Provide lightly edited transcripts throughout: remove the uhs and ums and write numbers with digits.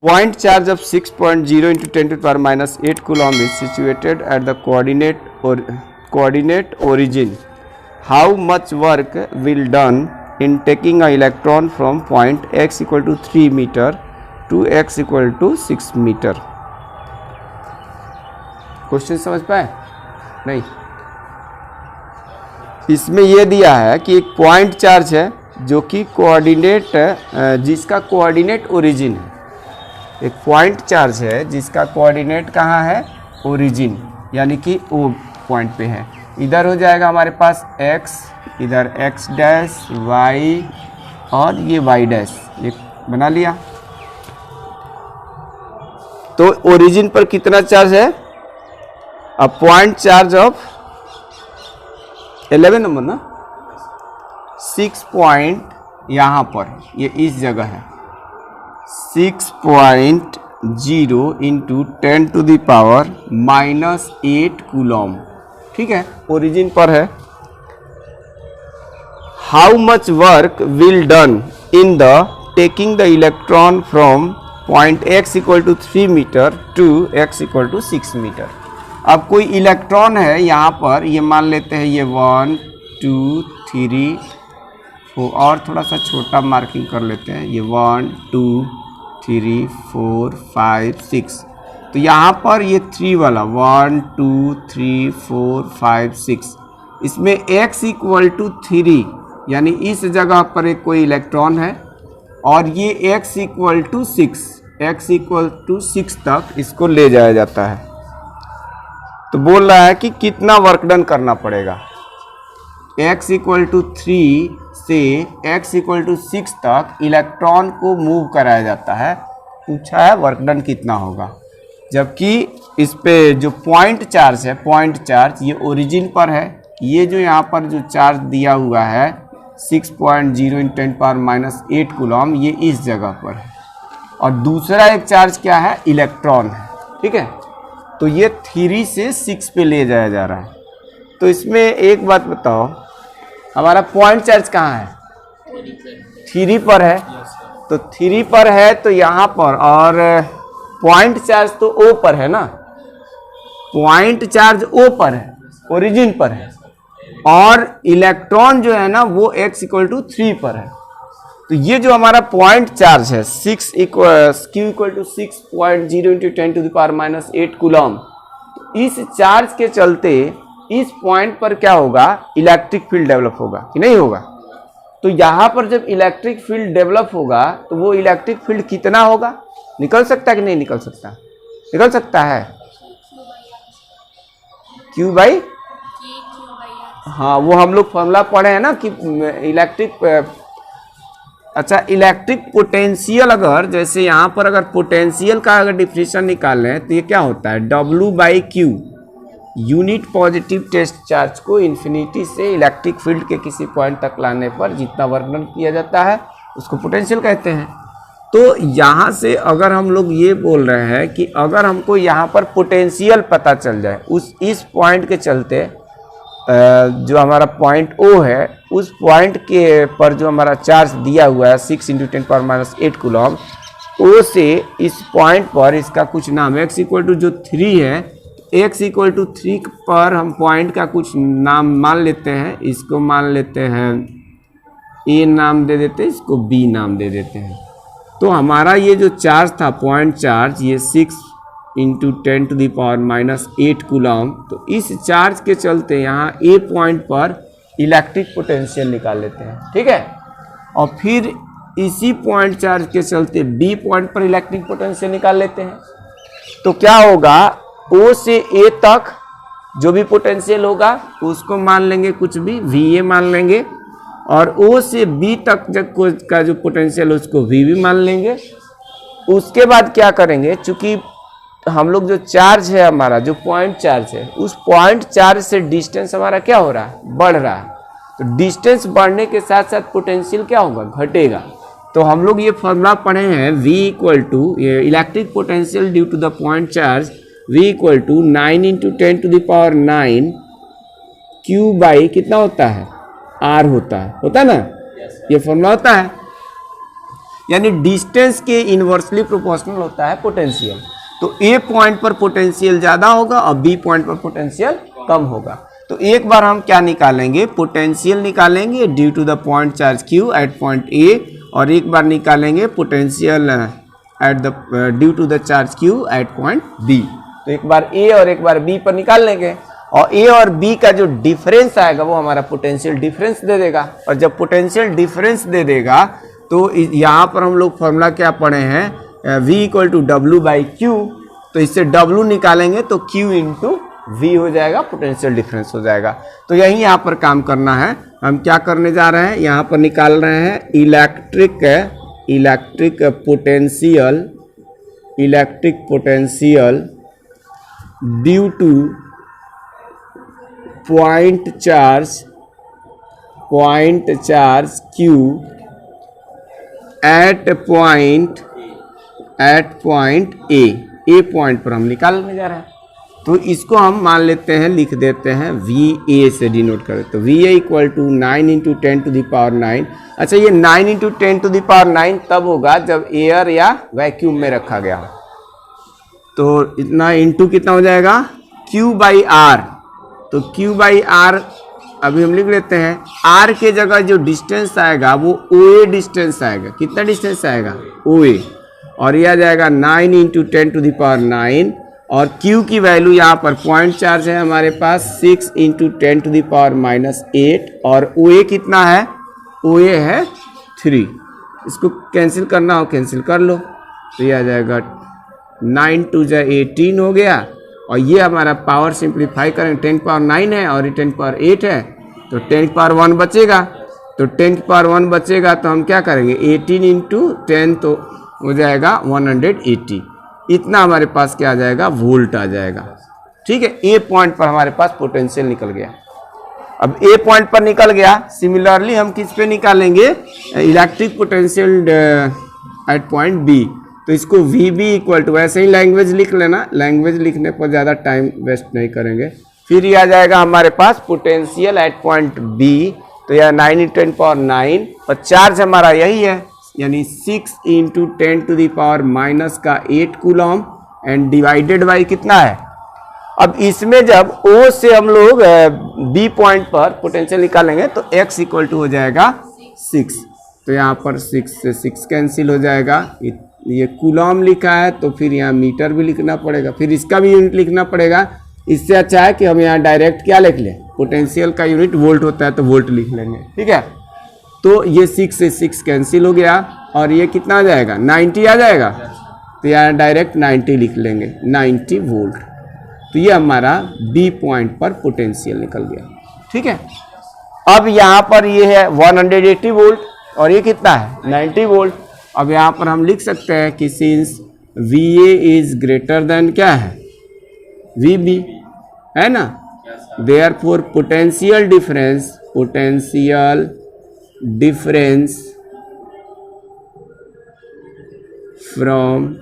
Point charge of 6.0 into 10 to the power minus 8 coulomb is situated at the coordinate origin. How much work will done in taking an electron from point x equal to 3 meter to x equal to 6 meter? Question समझ पाए? नहीं, इसमें यह दिया है कि एक point charge है जो कि कोऑर्डिनेट जिसका कोऑर्डिनेट ओरिजिन है। एक पॉइंट चार्ज है जिसका कोऑर्डिनेट कहाँ है? ओरिजिन, यानी कि ओ पॉइंट पे है। इधर हो जाएगा हमारे पास x, इधर x डैश, y और ये y डैश, ये बना लिया। तो ओरिजिन पर कितना चार्ज है? A point charge of 11 number ना, 6 पॉइंट यहाँ पर, ये इस जगह है 6.0 into 10 to the power minus 8 coulomb. ठीक है, ओरिजिन पर है। How much work will done in the taking the electron from point x equal to 3 metre to x equal to 6 metre. अब कोई इलेक्ट्रॉन है यहाँ पर, ये मान लेते हैं ये 1 2 3 4, और थोड़ा सा छोटा मार्किंग कर लेते हैं, ये 1 2 3 4 5 6। तो यहाँ पर ये 3 वाला 1 2 3 4 5 6, इसमें x इक्वल टू 3, यानी इस जगह पर एक कोई इलेक्ट्रॉन है, और ये x इक्वल टू 6 तक इसको ले जाया जाता है। तो बोल रहा है कि कितना वर्क डन करना पड़ेगा। x इक्वल टू 3 से x इक्वल टू 6 तक इलेक्ट्रॉन को मूव कराया जाता है। पूछा है वर्क डन कितना होगा, जबकि इस पे जो पॉइंट चार्ज है, पॉइंट चार्ज ये ओरिजिन पर है। ये जो यहाँ पर जो चार्ज दिया हुआ है 6.0 × 10⁻⁻8 कूलॉम, ये इस जगह पर है, और दूसरा एक चार्ज क्या है? इलेक्ट्रॉन है। ठीक है, तो ये 3 से 6 पे ले जाया जा रहा है। तो इसमें एक बात बताओ, हमारा पॉइंट चार्ज कहाँ है? 3 पर है। तो 3 पर है तो यहाँ पर, और पॉइंट चार्ज तो O पर है ना, पॉइंट चार्ज O पर है, ओरिजिन पर है, और इलेक्ट्रॉन जो है ना वो x इक्वल टू 3 पर है। तो ये जो हमारा पॉइंट चार्ज है Q इक्वल टू 6.0 × 10⁻⁻8 कूलॉम, तो इस चार्ज के चलते इस पॉइंट पर क्या होगा? इलेक्ट्रिक फील्ड डेवलप होगा कि नहीं होगा? तो यहाँ पर जब इलेक्ट्रिक फील्ड डेवलप होगा तो वो इलेक्ट्रिक फील्ड कितना होगा? निकल सकता है कि नहीं निकल सकता? निकल सकता है। Q बाई, हाँ वो हम लोग फॉर्मूला पढ़े हैं ना कि इलेक्ट्रिक पोटेंशियल, अगर जैसे यहाँ पर अगर पोटेंशियल का अगर डिफिनेशन निकालें तो ये क्या होता है? W/Q, unit positive test charge को इन्फिनिटी से इलेक्ट्रिक फील्ड के किसी पॉइंट तक लाने पर जितना वर्क डन किया जाता है उसको पोटेंशियल कहते हैं। तो यहाँ से अगर हम लोग ये बोल रहे हैं कि अगर हमको यहाँ पर पोटेंशियल पता चल जाए इस पॉइंट के चलते, जो हमारा पॉइंट O है, उस पॉइंट के पर जो हमारा चार्ज दिया हुआ है 6 × 10⁻⁸ कूलॉम, O से इस पॉइंट पर इसका कुछ नाम x इक्वल टू जो 3 है, x इक्वल टू 3 पर हम पॉइंट का कुछ नाम मान लेते हैं। इसको मान लेते हैं A नाम दे देते हैं, इसको B नाम दे देते हैं। तो हमारा ये जो चार्ज था पॉइंट चार्ज, ये 6 × 10⁻⁸ कूलॉम, तो इस चार्ज के चलते यहाँ A पॉइंट पर इलेक्ट्रिक पोटेंशियल निकाल लेते हैं। ठीक है, और फिर इसी पॉइंट चार्ज के चलते B पॉइंट पर इलेक्ट्रिक पोटेंशियल निकाल लेते हैं। तो क्या होगा? O से A तक जो भी पोटेंशियल होगा उसको मान लेंगे कुछ भी, VA मान लेंगे, और O से B तक का जो पोटेंशियल है उसको VB मान लेंगे। उसके बाद क्या करेंगे? चूंकि हम लोग जो चार्ज है हमारा, जो पॉइंट चार्ज है, उस पॉइंट चार्ज से डिस्टेंस हमारा क्या हो रहा है? बढ़ रहा है। तो डिस्टेंस बढ़ने के साथ साथ पोटेंशियल क्या होगा? घटेगा। तो हम लोग ये फॉर्मूला पढ़े हैं, V equal to electric potential due to the point charge, V equal to 9 × 10⁹ Q by कितना होता है? R होता है ना? ये फॉर्मूला होता है। यानी डिस्टेंस के इन्वर्सली प्रोपोर्शनल होता है पोटेंशियल। तो ए पॉइंट पर पोटेंशियल ज़्यादा होगा और बी पॉइंट पर पोटेंशियल कम होगा। तो एक बार हम क्या निकालेंगे, पोटेंशियल निकालेंगे due to the point charge Q at point A, और एक बार निकालेंगे potential at the due to the charge Q at point B. तो एक बार ए और एक बार बी पर निकाल लेंगे, और ए और बी का जो डिफरेंस आएगा वो हमारा पोटेंशियल डिफरेंस दे देगा। और जब पोटेंशियल डिफरेंस दे देगा तो यहाँ पर हम लोग फॉर्मूला क्या पढ़े हैं, v equal to W by Q. तो इससे w निकालेंगे तो q इंटू वी हो जाएगा, पोटेंशियल डिफरेंस हो जाएगा। तो यही यहाँ पर काम करना है। हम क्या करने जा रहे हैं, यहाँ पर निकाल रहे हैं electric potential due to point charge Q at point A point पर हम निकालने जा रहे हैं। तो इसको हम मान लेते हैं, लिख देते हैं VA से डिनोट करें। तो VA equal to 9 into 10 to the power 9। अच्छा, ये 9 इंटू 10 टू द पावर 9 तब होगा जब एयर या वैक्यूम में रखा गया। तो इतना इंटू कितना हो जाएगा, Q बाई आर। तो Q बाई आर अभी हम लिख लेते हैं, R के जगह जो डिस्टेंस आएगा वो OA डिस्टेंस आएगा। कितना डिस्टेंस आएगा, OA। और यह आ जाएगा 9 इंटू 10 टू द पावर 9, और Q की वैल्यू यहाँ पर पॉइंट चार्ज है हमारे पास 6 इंटू 10 टू द पावर -8, और OA कितना है, OA है 3। इसको कैंसिल करना हो कैंसिल कर लो। तो ये आ जाएगा 9 टू 18 हो गया, और ये हमारा पावर सिंप्लीफाई करेंगे, 10 पावर 9 है और ये 10 पावर 8 है, तो 10 पावर 1 बचेगा। तो 10 पावर 1 बचेगा तो हम क्या करेंगे, 18 इंटू 10 तो हो जाएगा 180। इतना हमारे पास क्या आ जाएगा, वोल्ट आ जाएगा। ठीक है, ए पॉइंट पर हमारे पास पोटेंशियल निकल गया। अब ए पॉइंट पर निकल गया, सिमिलरली हम किस पे निकालेंगे, electric potential at point B. तो इसको VB इक्वल टू, ऐसे ही लैंग्वेज लिख लेना, लैंग्वेज लिखने पर ज़्यादा टाइम वेस्ट नहीं करेंगे। फिर ये आ जाएगा हमारे पास पोटेंशियल एट पॉइंट बी। तो यह 9 इंटू 10 पावर 9, और चार्ज हमारा यही है, यानी 6 into 10 to the power minus का 8 कूलम, एंड डिवाइडेड बाई कितना है। अब इसमें जब O से हम लोग B पॉइंट पर पोटेंशियल निकालेंगे तो x इक्वल टू हो जाएगा 6। तो यहाँ पर 6 से 6 कैंसिल हो जाएगा। ये कूलम लिखा है तो फिर यहाँ मीटर भी लिखना पड़ेगा, फिर इसका भी यूनिट लिखना पड़ेगा। इससे अच्छा है कि हम यहाँ डायरेक्ट क्या लिख लें, पोटेंशियल का यूनिट वोल्ट होता है तो वोल्ट लिख लेंगे। ठीक है, तो ये 6 से 6 कैंसिल हो गया, और ये कितना आ जाएगा, 90 आ जाएगा। तो यहाँ डायरेक्ट 90 लिख लेंगे, 90 वोल्ट। तो ये हमारा B पॉइंट पर पोटेंशियल निकल गया। ठीक है, अब यहाँ पर ये है 180 वोल्ट, और ये कितना है, 90 वोल्ट। अब यहाँ पर हम लिख सकते हैं कि since VA is greater than क्या है, VB, है ना। देयरफॉर पोटेंशियल डिफरेंस फ्रॉम,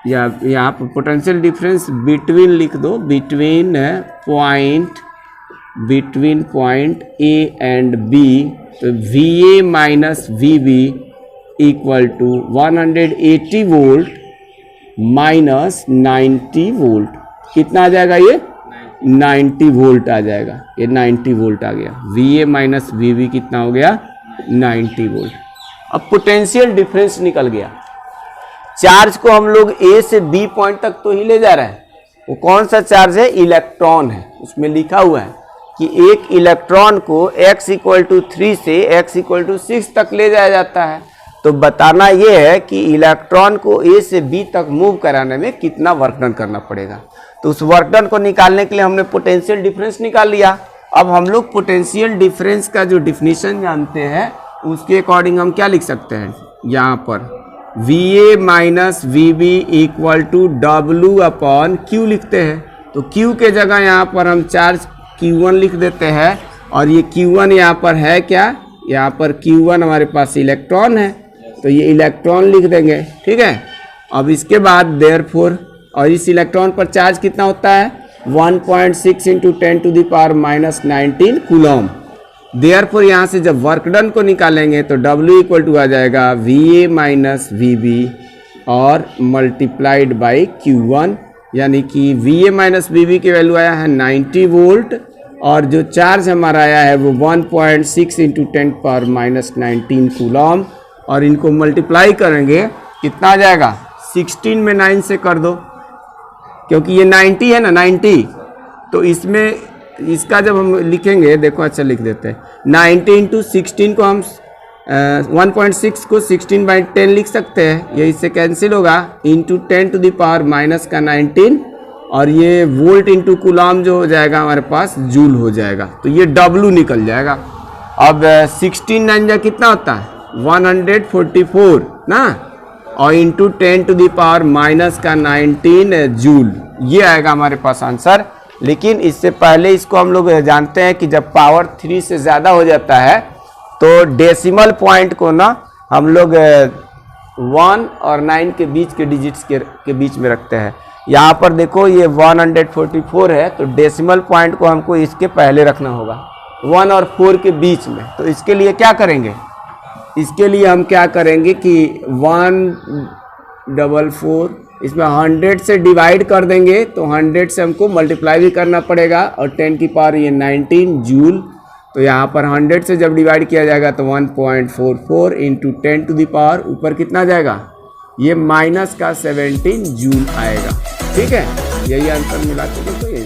या यहाँ पर पोटेंशियल डिफरेंस बिटवीन लिख दो, between point A and B। तो VA minus VB equal to 180 volt minus 90 volt. कितना आ जाएगा, ये 90 वोल्ट आ जाएगा। ये 90 वोल्ट आ गया। VA माइनस VB कितना हो गया, 90 वोल्ट। अब पोटेंशियल डिफरेंस निकल गया। चार्ज को हम लोग A से B पॉइंट तक तो ही ले जा रहे हैं। वो कौन सा चार्ज है, इलेक्ट्रॉन है। उसमें लिखा हुआ है कि एक इलेक्ट्रॉन को x इक्वल टू 3 से x इक्वल टू 6 तक ले जाया जाता है। तो बताना ये है कि इलेक्ट्रॉन को A से B तक मूव कराने में कितना वर्क डन करना पड़ेगा। तो उस वर्क डन को निकालने के लिए हमने पोटेंशियल डिफरेंस निकाल लिया। अब हम लोग पोटेंशियल डिफरेंस का जो डिफिनीशन जानते हैं उसके अकॉर्डिंग हम क्या लिख सकते हैं, यहाँ पर VA minus VB equal to W upon Q लिखते हैं। तो Q के जगह यहाँ पर हम चार्ज Q1 लिख देते हैं, और ये Q1 यहाँ पर है क्या, यहाँ पर Q1 हमारे पास इलेक्ट्रॉन है, तो ये इलेक्ट्रॉन लिख देंगे। ठीक है, अब इसके बाद देयरफॉर, और इस इलेक्ट्रॉन पर चार्ज कितना होता है, 1.6 into 10 to the power -19 coulomb. Therefore यहाँ से जब वर्क डन को निकालेंगे तो W इक्वल टू आ जाएगा VA माइनस VB और मल्टीप्लाइड बाई Q1, यानी कि VA माइनस VB की वैल्यू आया है 90 वोल्ट और जो चार्ज हमारा आया है वो 1.6 इंटू 10 पावर माइनस 19 कूलम, और इनको मल्टीप्लाई करेंगे कितना आ जाएगा 16 में 9 से कर दो, क्योंकि ये 90 है ना 90, तो इसमें इसका जब हम लिखेंगे देखो, अच्छा लिख देते हैं 90 इंटू 16 को हम 1.6 को 16/10 लिख सकते हैं, ये इससे कैंसिल होगा, into 10 to the power minus का 19 और ये वोल्ट इंटू कूलम जो हो जाएगा हमारे पास जूल हो जाएगा, तो ये W निकल जाएगा। अब 16 9 जा कितना होता है 144 ना, और into 10 to the power minus का 19 जूल, ये आएगा हमारे पास आंसर। लेकिन इससे पहले इसको हम लोग जानते हैं कि जब पावर 3 से ज़्यादा हो जाता है तो डेसिमल पॉइंट को ना हम लोग 1 और 9 के बीच के डिजिट्स के बीच में रखते हैं। यहाँ पर देखो ये 144 है, तो डेसिमल पॉइंट को हमको इसके पहले रखना होगा 1 और 4 के बीच में। तो इसके लिए क्या करेंगे, इसके लिए हम क्या करेंगे कि 144 इसमें 100 से डिवाइड कर देंगे, तो 100 से हमको मल्टीप्लाई भी करना पड़ेगा, और 10 की पावर ये 19 जूल, तो यहाँ पर 100 से जब डिवाइड किया जाएगा तो 1.44 इंटू 10 टू द पावर ऊपर कितना जाएगा, ये माइनस का 17 जूल आएगा। ठीक है, यही आंसर मिला के देखो, यही